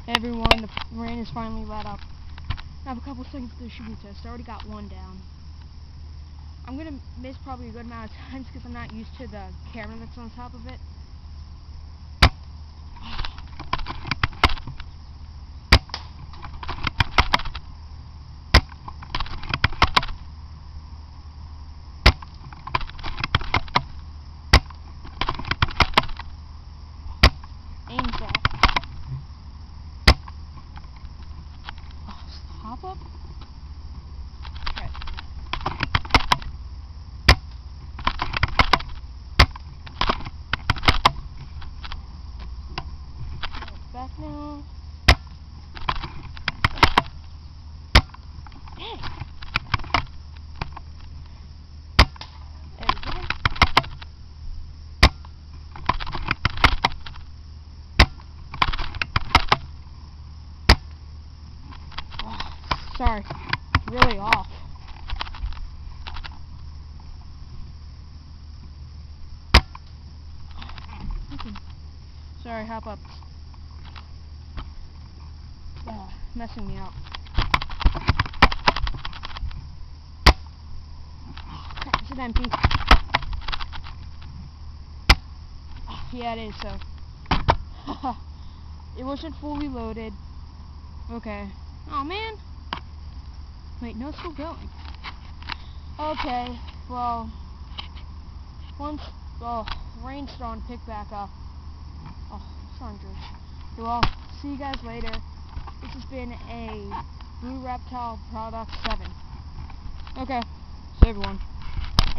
Hey everyone, the rain is finally let up. I have a couple seconds to the shooting test. I already got one down. I'm going to miss probably a good amount of times because I'm not used to the camera that's on top of it. Aim shot. Hop up? Right. Back now. Hey! There we go. Sorry, really off. Sorry, hop up. Messing me up. Crap, is it empty? Yeah, it is, so. It wasn't fully loaded. Okay. Oh man. Wait, no, it's still going. Okay, well, rain's starting to pick back up. Oh, thunders. Well, see you guys later. This has been a Blue Reptile Product 7. Okay, see everyone.